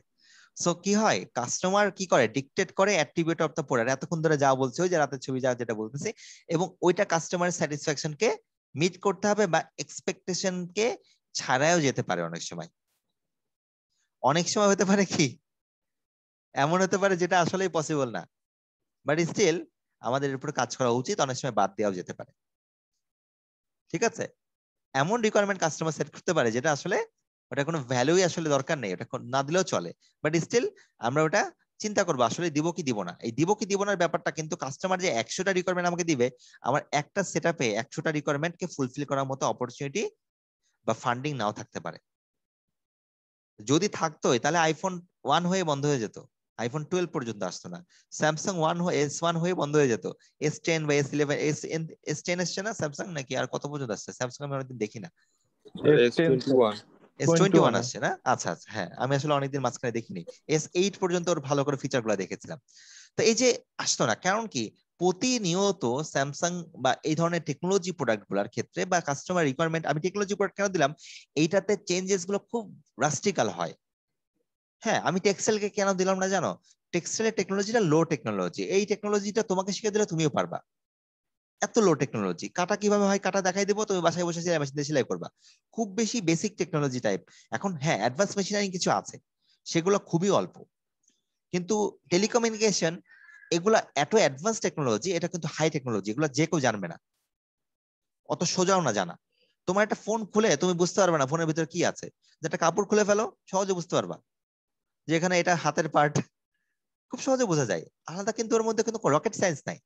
সো কি হয়, কাস্টমার কি করে, ডিকটেট করে অ্যাট্রিবিউট অফ দ্য প্রোডাক্ট, এতক্ষণ ধরে যা বলছে ওই যে রাতের ছবি যা যেটা বলতেছি, এবং ওইটা কাস্টমারের স্যাটিসফ্যাকশন কে মিট করতে হবে বা এক্সপেকটেশন কে ছাড়াও যেতে পারে। অনেক সময় হতে পারে কি এমন হতে পারে যেটা আসলেই পসিবল না, বাট স্টিল আমাদের এর উপরে কাজ করা উচিত, অনেক সময় বাদ দেওয়াও যেতে পারে। ঠিক আছে, এমন রিকোয়ারমেন্ট কাস্টমার সেট করতে পারে যেটা আসলে ওটা কোনো ভ্যালুই আসলে দরকার নেই, ওটা না দিলেও চলে, বাট স্টিল আমরা ওটা চিন্তা করবো আসলে দিব কি দিব না। এই দিব কি দিব না ব্যাপারটা কিন্তু কাস্টমার যে 100টা রিকোয়ারমেন্ট আমাকে দিবে, আমার একটা সেটআপে 100টা রিকোয়ারমেন্টকে ফুলফিল করার মতো অপরচুনিটি বা ফান্ডিং নাও থাকতে পারে। যদি থাকতো তাহলে আইফোন 1 হয়ে বন্ধ হয়ে যেত, আইফোন 12 পর্যন্ত আসতো না, স্যামসাং S1 হয়ে বন্ধ হয়ে যেত, S10 বা S11 S10 এসছে না স্যামসাং, নাকি আর কত পর্যন্ত আসছে স্যামসাং? আমি অনেকদিন দেখি না। S21 S21 আসছে না? আচ্ছা আচ্ছা, হ্যাঁ আমি আসলে অনেকদিন মাঝখানে দেখিনি। S8 পর্যন্ত ওর ভালো করে ফিচার গুলা দেখেছিলাম। তো এই যে আসতো না, কারণ কি প্রতিনিয়ত স্যামসাং বা এই ধরনের টেকনোলজি প্রোডাক্ট গুলার ক্ষেত্রে বা কাস্টমার রিকোয়ারমেন্ট, আমি টেকনোলজি প্রোডাক্ট কেন দিলাম, এইটাতে চেঞ্জেস গুলো খুব রাস্টিক্যাল হয়। হ্যাঁ, আমি টেক্সটাইলকে কেন দিলাম না জানো? টেক্সটাইলের টেকনোলজিটা লো টেকনোলজি, এই টেকনোলজিটা তোমাকে শিখে দিলে তুমিও পারবা। এত লো টেকনোলজি, কাটা কিভাবে হয় কাটা দেখাই দেবো, তুমি বাসায় বসে সেলাই মেশিন দিয়ে সেলাই করবা, খুব বেশি বেসিক টেকনোলজি টাইপ। এখন হ্যাঁ অ্যাডভান্স মেশিনারি কিছু আছে, সেগুলো খুবই অল্প, কিন্তু টেলিকমিউনিকেশন এগুলা এত অ্যাডভান্স টেকনোলজি, এটা কিন্তু হাই টেকনোলজি, এগুলো যে কেউ জানবে না, অত সোজাও না জানা। তোমার একটা ফোন খুলে তুমি বুঝতে পারবে না ফোনের ভিতরে কি আছে, যেটা কাপড় খুলে ফেলো সহজে বুঝতে পারবা যে এখানে এটা হাতের পার্ট, খুব সহজে বোঝা যায়, আলাদা কিন্তু ওর মধ্যে কিন্তু রকেট সায়েন্স নাই,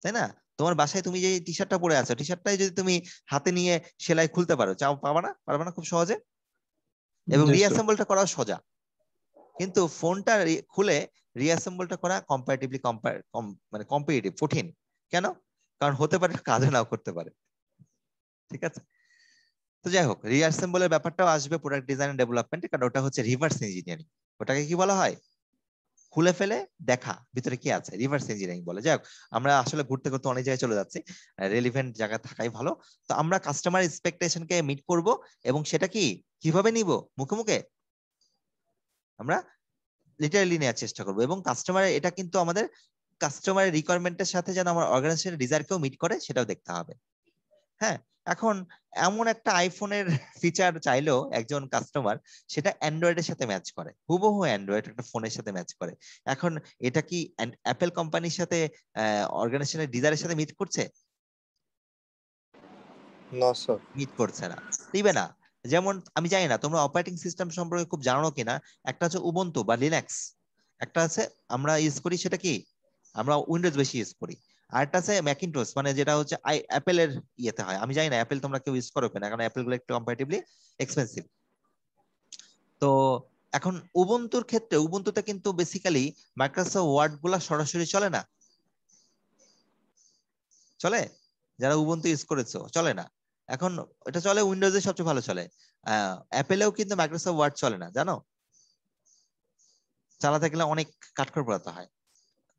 তাই না? তোমার বাসায় তুমি যে টি শার্টটা পরে আছো, টি শার্টটাই যদি তুমি হাতে নিয়ে সেলাই খুলতে পারো, চাও পারবে না খুব সহজে, এবং রিঅ্যাসেম্বলটা করাও সোজা। কিন্তু ফোনটা খুলে রিঅ্যাসেম্বলটা করা কম্পারেটিভলি মানে কম্পিটিটিভ, কঠিন। কেন? কারণ হতে পারে কাজও নাও করতে পারে। ঠিক আছে, তো যাই হোক রিঅ্যাসেম্বলের ব্যাপারটাও আসবে প্রোডাক্ট ডিজাইন এন্ড ডেভেলপমেন্টে, কারণ ওটা হচ্ছে রিভার্স ইঞ্জিনিয়ারিং। ওটাকে কি বলা হয়? খুলে ফেলে দেখা ভিতরে কি আছে, রিভার্স ইঞ্জিনিয়ারিং বলে। যাই হোক, আমরা আসলে ঘুরতে ঘুরতে অনেক জায়গায় চলে যাচ্ছি, রেলিভেন্ট জায়গা থাকাই ভালো। তো আমরা কাস্টমার এক্সপেকটেশনকে মিট করব, এবং সেটা কি কিভাবে নিব, মুখে মুখে আমরা লিটারালি নেওয়ার চেষ্টা করবো, এবং কাস্টমারের এটা কিন্তু আমাদের কাস্টমারের রিকোয়ারমেন্টের সাথে যেন আমার অর্গানাইজেশনের ডিজায়ারকেও মিট করে সেটাও দেখতে হবে। হ্যাঁ, এখন এমন একটা আইফোনের ফিচার চাইলো একজন কাস্টমার, সেটা অ্যান্ড্রয়েডের সাথে ম্যাচ করে, হুবহু অ্যান্ড্রয়েড একটা ফোনের সাথে ম্যাচ করে। এখন এটা কি অ্যাপেল কোম্পানির সাথে অর্গানাইজেশনের ডিজায়ারের সাথে মিট করছে? না স্যার। মিট করছে না, দিবে না। যেমন আমি জানি না তোমরা অপারেটিং সিস্টেম সম্পর্কে খুব জানো কিনা, একটা হচ্ছে উবুন্টু বা লিনাক্স, একটা আছে আমরা ইউজ করি সেটা কি, আমরা উইন্ডোজ বেশি ইউজ করি, আর একটা আছে ম্যাকিনটস, মানে যেটা হচ্ছে অ্যাপেলের ইয়েতে হয়। আমি জানি না অ্যাপেল তোমরা কেউ ইউজ করো কিনা, কারণ অ্যাপেল গুলো একটু কম্পারেটিভলি এক্সপেন্সিভ। তো এখন উবুন্টুর ক্ষেত্রে, উবুন্টুতে কিন্তু বেসিক্যালি মাইক্রোসফট ওয়ার্ড গুলা সরাসরি চলে না, চলে? যারা উবুন্টু ইউজ করেছো চলে না। এখন এটা চলে উইন্ডোজে সবচেয়ে ভালো চলে, অ্যাপেলেও কিন্তু মাইক্রোসফট ওয়ার্ড চলে না, জানো? চালাতে গেলে অনেক কাঠখড় পোড়াতে হয়।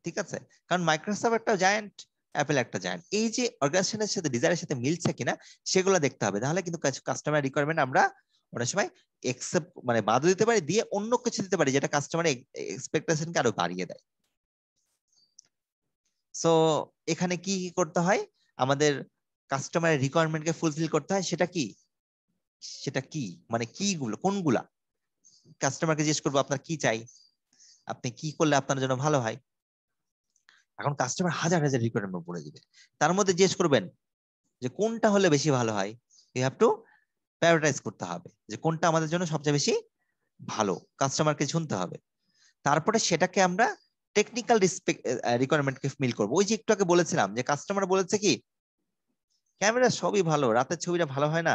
ঠিক আছে, কারণ মাইক্রোসফট একটা জায়ান্ট, অ্যাপেল একটা জায়ান্ট। এই যে অর্গানাইজেশনের সাথে ডিজাইনের সাথে মিলছে কিনা সেগুলো দেখতে হবে, তাহলে কিন্তু কাস্টমার রিকোয়ারমেন্ট আমরা অনেক সময় একসেপ্ট মানে বাদ দিতে পারি, দিয়ে অন্য কিছু দিতে পারি যেটা কাস্টমারের এক্সপেকটেশনকে আরো বাড়িয়ে দেয়। সো এখানে কি কি করতে হয়, আমাদের কাস্টমারের রিকোয়ারমেন্টকে ফুলফিল করতে হয়। সেটা কি, সেটা কি মানে কি গুলো, কোনগুলা? কাস্টমারকে জিজ্ঞেস করবো আপনার কি চাই, আপনি কি করলে আপনার জন্য ভালো হয়। এখন কাস্টমার হাজার হাজার রিকোয়ারমেন্ট পড়ে দিবে, তার মধ্যে জিজ্ঞেস করবেন যে কোনটা হলে বেশি ভালো হয়। ইউ হ্যাভ টু প্রায়োরিটাইজ করতে হবে যে কোনটা আমাদের জন্য সবচেয়ে বেশি ভালো, কাস্টমারকে শুনতে হবে। তারপরে সেটাকে আমরা টেকনিক্যাল রিকোয়ারমেন্টকে মিল করবো। ওই যে একটু আগে বলেছিলাম যে কাস্টমার বলেছে কি ক্যামেরা সবই ভালো, রাতের ছবিটা ভালো হয় না,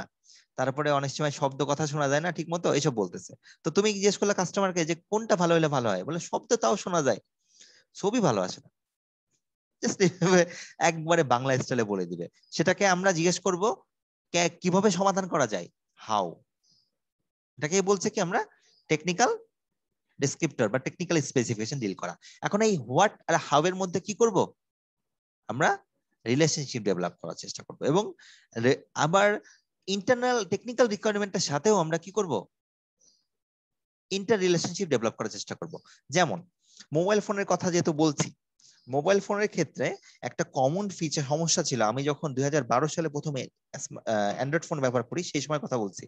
তারপরে অনেক সময় শব্দ কথা শোনা যায় না ঠিক মতো, এইসব বলতেছে। তো তুমি জিজ্ঞেস করলে কাস্টমারকে যে কোনটা ভালো হলে ভালো হয়, বলে শব্দ তাও শোনা যায়, ছবি ভালো আসে না। জাস্ট একবারে বাংলা স্টাইলে বলে দিবে। সেটাকে আমরা জিজ্ঞেস করব কিভাবে সমাধান করা যায়, হাউ। এটাকে বলছে কি আমরা টেকনিক্যাল ডেসক্রিপ্টর বা টেকনিক্যাল স্পেসিফিকেশন ডিল করা। এখন এই হোয়াট আর হাউ এর মধ্যে কি করব, আমরা রিলেশনশিপ ডেভেলপ করার চেষ্টা করব। এবং আবার ইন্টারনাল টেকনিক্যাল রিকোয়ারমেন্টের সাথেও আমরা কি করব, ইন্টার রিলেশনশিপ ডেভেলপ করার চেষ্টা করব। যেমন মোবাইল ফোনের কথা যেহেতু বলছি, মোবাইল ফোনের ক্ষেত্রে একটা কমন ফিচার সমস্যা ছিল। আমি যখন 2012 সালে প্রথমে অ্যান্ড্রয়েড ফোন ব্যবহার করি সেই সময় কথা বলছি,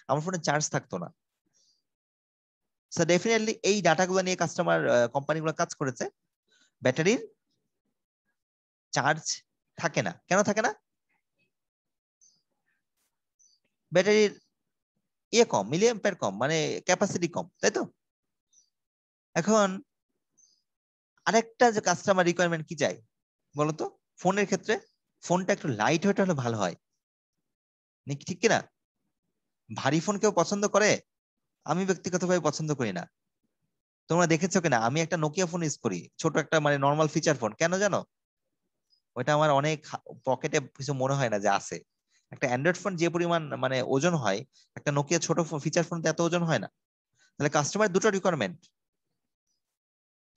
আমার ফোনে চার্জ থাকতো না। সো ডেফিনেটলি এই ডাটাগুলো নিয়ে কাস্টমার কোম্পানিগুলো কাজ করেছে। ব্যাটারির চার্জ থাকে না। কেন থাকে না? ব্যাটারির কম, মিলিঅ্যাম্পিয়ার কম, মানে ক্যাপাসিটি কম, তাই তো? এখন আরেকটা যে কাস্টমার রিকোয়ারমেন্ট কি চাই বলতো, ফোনের ক্ষেত্রে ফোনটা একটু লাইট ওয়েট হলে ভালো হয়, ঠিক কিনা? ভারী ফোন কেউ পছন্দ করে? আমি ব্যক্তিগতভাবে পছন্দ করি না। তোমরা দেখেছো কিনা, আমি একটা নোকিয়া ফোন ইউজ করি, ছোট একটা মানে নর্মাল ফিচার ফোন। কেন জানো? ওইটা আমার অনেক পকেটে কিছু মনে হয় না যে আছে। একটা অ্যান্ড্রয়েড ফোন যে পরিমাণ মানে ওজন হয়, একটা নোকিয়া ছোট ফিচার ফোন এত ওজন হয় না। তাহলে কাস্টমার দুটো রিকোয়ারমেন্ট,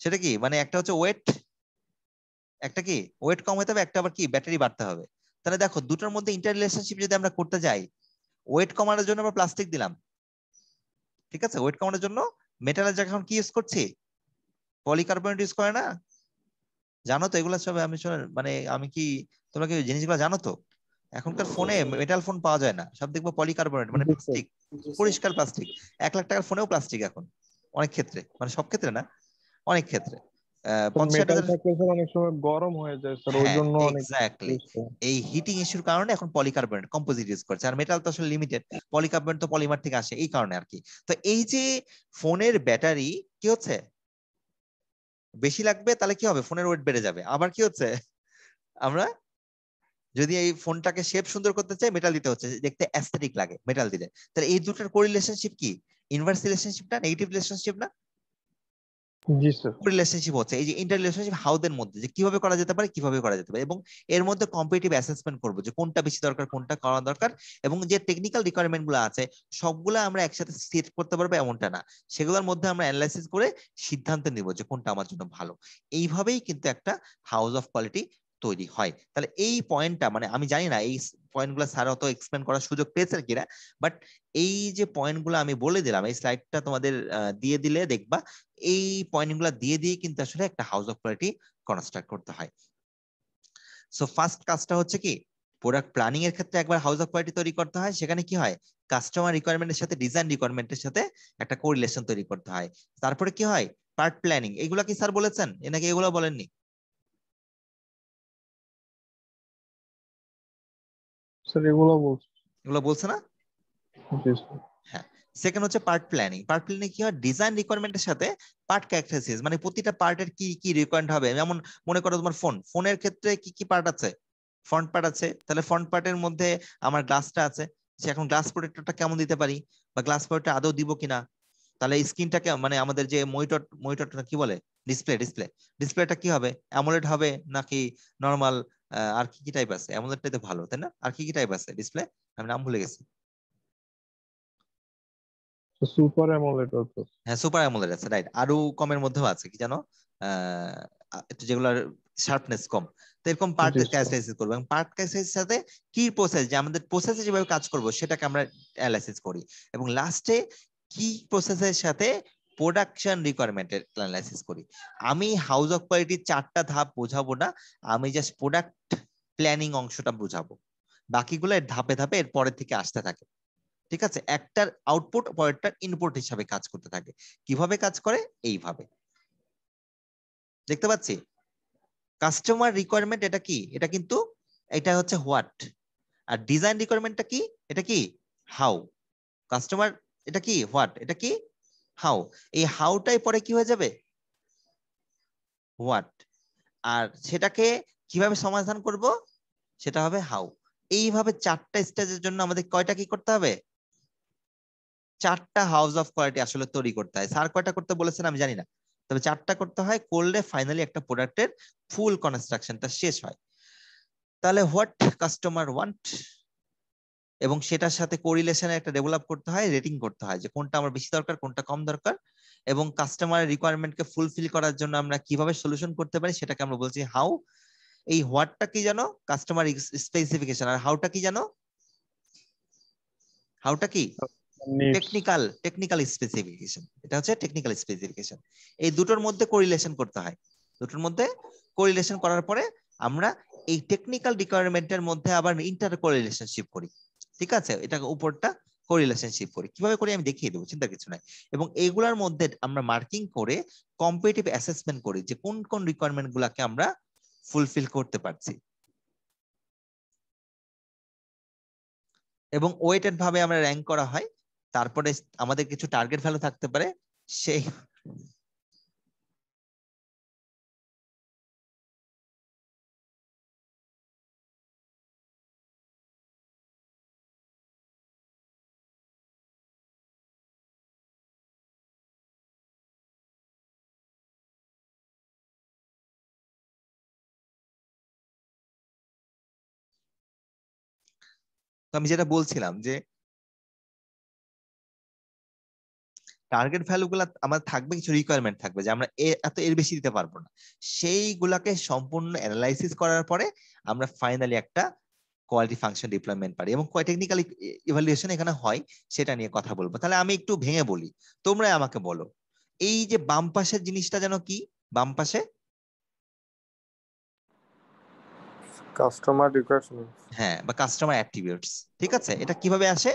সেটা কি মানে একটা হচ্ছে ওয়েট, একটা কি ওয়েট কম হতে হবে, একটা আবার কি ব্যাটারি বাড়তে হবে। তাহলে দেখো দুটোর মধ্যে ইন্টার রিলেশনশিপ যদি আমরা করতে যাই, ওয়েট কমানোর জন্য আমরা প্লাস্টিক দিলাম, ঠিক আছে? ওয়েট কমানোর জন্য মেটালের জায়গায় এখন কি ইউজ করছি, পলিকার্বনেট ইউজ করে না? জানো তো এগুলো সব? মানে আমি কি, তোমরা কি জিনিসগুলো জানো তো? এখনকার ফোনে মেটাল ফোন পাওয়া যায় না, সব দেখবো পলিকার্বনেট, মানে জি স্যার। প্লাস্টিক, পরিষ্কার প্লাস্টিক। 1 লাখ টাকার ফোনেও প্লাস্টিক এখন, অনেক ক্ষেত্রে, মানে সব ক্ষেত্রে না, অনেক ক্ষেত্রে। 50-60 মেটাল হাজার। থাকলে স্যার অনেক সময় গরম হয়ে যায় স্যার, ওই হ্যাঁ জন্য অনেক এক্স্যাক্টলি, use হয়। এই হিটিং ইস্যুর কারণে এখন পলিকার্বনেট কম্পোজিট ইউজ করছে। আর মেটাল তো আসলে লিমিটেড, পলিকার্বনেট তো পলিমার থেকে আসে, এই কারণে আর কি। তো এই যে ফোনের ব্যাটারি কি হচ্ছে, বেশি লাগবে, তাহলে কি হবে, ফোনের ওয়েট বেড়ে যাবে। আবার কি হচ্ছে, আমরা যদি এই ফোনটাকে শেপ সুন্দর করতে চাই, মেটাল দিতে হচ্ছে, দেখতে অ্যাস্থেটিক লাগে মেটাল দিলে। তাহলে এই দুটোর কোরিলেশনশিপ কি, ইনভার্স রিলেশনশিপ না, নেগেটিভ রিলেশনশিপ না? জি স্যার। রিলেশনশিপ হচ্ছে এই যে ইন্টার রিলেশনশিপ হাউদের মধ্যে, যে কিভাবে করা যেতে পারে, কিভাবে করা যেতে পারে। এবং এর মধ্যে কম্পিটিটিভ অ্যাসেসমেন্ট করবো যে কোনটা বেশি দরকার, কোনটা করা দরকার। এবং যে টেকনিক্যাল রিকোয়ারমেন্ট গুলো আছে সবগুলো আমরা একসাথে সেট করতে পারবো এমনটা না, সেগুলোর মধ্যে আমরা অ্যানালাইসিস করে সিদ্ধান্ত নিব যে কোনটা আমার জন্য ভালো। এইভাবেই কিন্তু একটা হাউস অফ কোয়ালিটি তৈরি হয়। তাহলে এই পয়েন্টটা, মানে আমি জানি না এই পয়েন্টগুলো স্যার অত এক্সপ্লেন করার সুযোগ পেয়েছেন কিনা, বাট এই যে পয়েন্টগুলো আমি বলে দিলাম, এই স্লাইডটা তোমাদের দিয়ে দিলে দেখবা এই পয়েন্টগুলো দিয়ে দিয়ে কিন্তু আসলে একটা হাউস অফ কোয়ালিটি কনস্ট্রাক্ট করতে হয়। সো ফার্স্ট কাজটা হচ্ছে কি, প্রোডাক্ট প্ল্যানিং এর ক্ষেত্রে একবার হাউস অফ কোয়ালিটি তৈরি করতে হয়। সেখানে কি হয়, কাস্টমার রিকোয়ারমেন্টের সাথে ডিজাইন রিকোয়ারমেন্টের সাথে একটা কোরিলেশন তৈরি করতে হয়। তারপরে কি হয়, পার্ট প্ল্যানিং। এগুলো কি স্যার বলেছেন নাকি এগুলো বলেননি? স্যার এগুলো বলছি। এগুলো বলছে না? জি স্যার। হ্যাঁ। সেকেন্ড হচ্ছে পার্ট প্ল্যানিং। পার্ট প্ল্যানিং কি হয়, ডিজাইন রিকোয়ারমেন্টের সাথে পার্ট ক্যারেক্টারিস্টিক্স, মানে প্রতিটা পার্টের কি কি রিকোয়ারমেন্ট হবে। যেমন মনে করো তোমার ফোনের ক্ষেত্রে কি কি পার্ট আছে, ফ্রন্ট পার্ট আছে, তাহলে ফ্রন্ট পার্টের মধ্যে আমার গ্লাসটা আছে, সে এখন গ্লাস প্রোটেক্টরটা কেমন দিতে পারি, বা গ্লাস প্রোটেক্টর আদৌ দিব কিনা। তাহলে স্ক্রিনটাকে মানে আমাদের যে মনিটরটা কি বলে, ডিসপ্লেটা কি হবে, অ্যামোলেড হবে নাকি নরমাল, আর কি কি টাইপ আছে, অ্যামোলেডটাই তো ভালো তাই না? আর কি কি টাইপ আছে ডিসপ্লে, আমি নাম ভুলে গেছি। সুপার অ্যামোলেড আছে। হ্যাঁ সুপার অ্যামোলেড আছে, রাইট। আরো কমের মধ্যেও আছে কি জানো, একটু যেগুলোর শার্পনেস কম। তো এরকম পার্ট জি স্যার। ক্যারেক্টারাইসিস করবো, এবং পার্ট ক্যারেক্টারাইসিসের সাথে কি প্রসেস, যে আমাদের প্রসেসে যেভাবে কাজ করব সেটাকে আমরা অ্যানালাইসিস করি। এবং লাস্টে কি প্রসেসের সাথে প্রোডাকশন রিকোয়ারমেন্টের অ্যানালাইসিস করি। আমি হাউস অফ কোয়ালিটির 4টা ধাপ বোঝাবো না, আমি জাস্ট প্রোডাক্ট প্ল্যানিং অংশটা বোঝাবো, বাকিগুলো এর ধাপে ধাপে এর পরের থেকে আসতে থাকে। ঠিক আছে, একটার আউটপুট পরেরটার ইনপুট হিসাবে কাজ করতে থাকে। কিভাবে কাজ করে, এইভাবে দেখতে পাচ্ছি। কাস্টমার রিকোয়ারমেন্ট এটা কি, এটা কিন্তু এটা হচ্ছে হোয়াট, আর ডিজাইন রিকোয়ারমেন্টটা কি, এটা কি হাউ। কাস্টমার এটা কি হোয়াট, এটা কি হাউ। এই হাউটাই পরে কি হয়ে যাবে, হোয়াট, আর সেটাকে কিভাবে সমাধান করব সেটা হবে হাউ। এইভাবে 4টা স্টেজের জন্য আমাদের কয়টা কি করতে হবে? 4টা হাউস অফ কোয়ালিটি আসলে তৈরি করতে হয়। স্যার কয়টা করতে বলেছেন আমি জানি না, তবে 4টা করতে হয়, করলে ফাইনালি একটা প্রোডাক্টের ফুল কনস্ট্রাকশনটা শেষ হয়। তাহলে হোয়াট কাস্টমার ওয়ান্ট, এবং সেটার সাথে কোরিলেশনে একটা ডেভেলপ করতে হয়, রেটিং করতে হয় যে কোনটা আমার বেশি দরকার কোনটা কম দরকার, এবং কাস্টমারের রিকোয়ারমেন্টকে ফুলফিল করার জন্য আমরা কিভাবে সলিউশন করতে পারি সেটাকে আমরা বলছি হাউ। এই হোয়াটটা কি জানো? Customer specification. আর হাউটা কি জানো? হাউটা কি? নিডস। Technical specification. এটা হচ্ছে টেকনিক্যাল স্পেসিফিকেশন। এই দুটোর মধ্যে কোরিলেশন করতে হয়। দুটোর মধ্যে কোরিলেশন করার পরে আমরা এই টেকনিক্যাল রিকোয়ারমেন্টের মধ্যে আবার ইন্টার কোরিলেশনশিপ করি। ঠিক আছে, এটা উপরটা কোরিলেশনশিপ করি। কিভাবে করি আমি দেখিয়ে দেবো, চিন্তা কিছু নাই। এবং এইগুলোর মধ্যে আমরা মার্কিং করে কম্পিটিটিভ অ্যাসেসমেন্ট করি যে কোন কোন রিকোয়ারমেন্ট গুলাকে আমরা ফুলফিল করতে পারছি, এবং ওয়েটেড ভাবে আমরা র্যাঙ্ক করা হয়। তারপরে আমাদের কিছু টার্গেট ভ্যালু থাকতে পারে, সেই আমি যেটা বলছিলাম যে টার্গেট ভ্যালু গুলা আমার থাকবে, কিছু রিকোয়ারমেন্ট থাকবে যে আমরা এর বেশি দিতে পারবো না। সেইগুলাকে সম্পূর্ণ অ্যানালাইসিস করার পরে আমরা ফাইনালি একটা কোয়ালিটি ফাংশন ডিপ্লয়মেন্ট পারি, এবং টেকনিক্যাল ইভালুয়েশন এখানে হয়, সেটা নিয়ে কথা বলবো। তাহলে আমি একটু ভেঙে বলি, তোমরা আমাকে বলো এই যে বাম পাশের জিনিসটা যেন কি? বাম পাশে কাস্টমার রিকোয়ারমেন্ট। হ্যাঁ, বা কাস্টমার অ্যাট্রিবিউটস। ঠিক আছে, এটা কিভাবে আসে?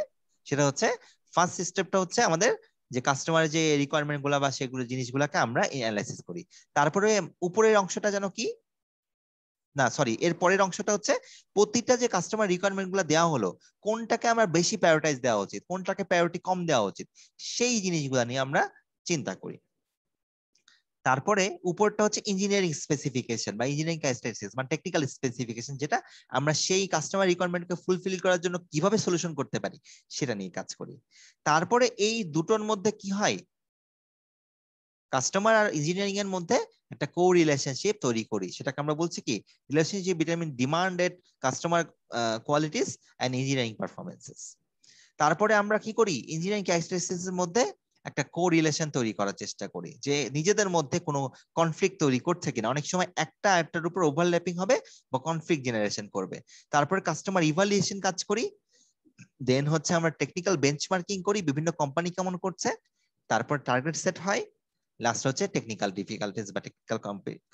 সেটা হচ্ছে ফার্স্ট স্টেপটা হচ্ছে আমাদের যে কাস্টমারের যে রিকোয়ারমেন্ট গুলা বা সেগুলো জিনিসগুলোকে আমরা অ্যানালাইসিস করি। তারপরে উপরের অংশটা যেন কি, না সরি, এর পরের অংশটা হচ্ছে প্রতিটা যে কাস্টমার রিকোয়ারমেন্ট গুলো দেওয়া হলো কোনটাকে আমরা বেশি প্রায়োরিটাইজ দেওয়া উচিত, কোনটাকে প্রায়োরিটি কম দেওয়া উচিত, সেই জিনিসগুলো নিয়ে আমরা চিন্তা করি। তারপরে উপরটা হচ্ছে ইঞ্জিনিয়ারিং স্পেসিফিকেশন বা ইঞ্জিনিয়ারিং ক্যারেক্টারিস্টিক্স মানে টেকনিক্যাল স্পেসিফিকেশন, যেটা আমরা সেই কাস্টমার রিকোয়ারমেন্টকে ফুলফিল করার জন্য কিভাবে সলিউশন করতে পারি সেটা নিয়ে কাজ করি। তারপরে এই দুটোর মধ্যে কি হয়, কাস্টমার আর ইঞ্জিনিয়ারিং এর মধ্যে একটা কো রিলেশনশিপ তৈরি করি, সেটাকে আমরা বলছি কি relationship between demanded customer qualities and engineering performances. তারপরে আমরা কি করি, ইঞ্জিনিয়ারিং ক্যারেক্টারিস্টিক্স এর মধ্যে একটা কো রিলেশন তৈরি করার চেষ্টা করি যে নিজেদের মধ্যে কোনো কনফ্লিক্ট তৈরি করছে কিনা। অনেক সময় একটা একটার উপর ওভারল্যাপিং হবে বা কনফ্লিক্ট জেনারেশন করবে। তারপরে কাস্টমার ইভালুয়েশন কাজ করি, দেন হচ্ছে আমরা টেকনিক্যাল বেঞ্চমার্কিং করি বিভিন্ন কোম্পানি কেমন করছে, তারপর টার্গেট সেট হয়, লাস্ট হচ্ছে টেকনিক্যাল ডিফিকাল্টিজ বা টেকনিক্যাল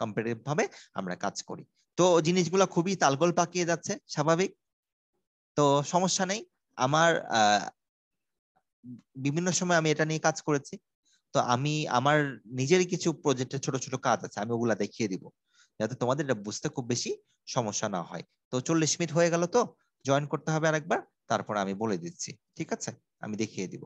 কম্পিটিটিভ ভাবে আমরা কাজ করি। তো জিনিসগুলো খুবই তালগোল পাকিয়ে যাচ্ছে, স্বাভাবিক, তো সমস্যা নেই। আমার বিভিন্ন সময় আমি এটা নিয়ে কাজ করেছি, তো আমি আমার নিজেরই কিছু প্রজেক্টের ছোট ছোট কাজ আছে, আমি ওগুলা দেখিয়ে দিব যাতে তোমাদের এটা বুঝতে খুব বেশি সমস্যা না হয়। তো 40 মিনিট হয়ে গেল, তো জয়েন করতে হবে আরেকবার, তারপর আমি বলে দিচ্ছি। ঠিক আছে, আমি দেখিয়ে দিব।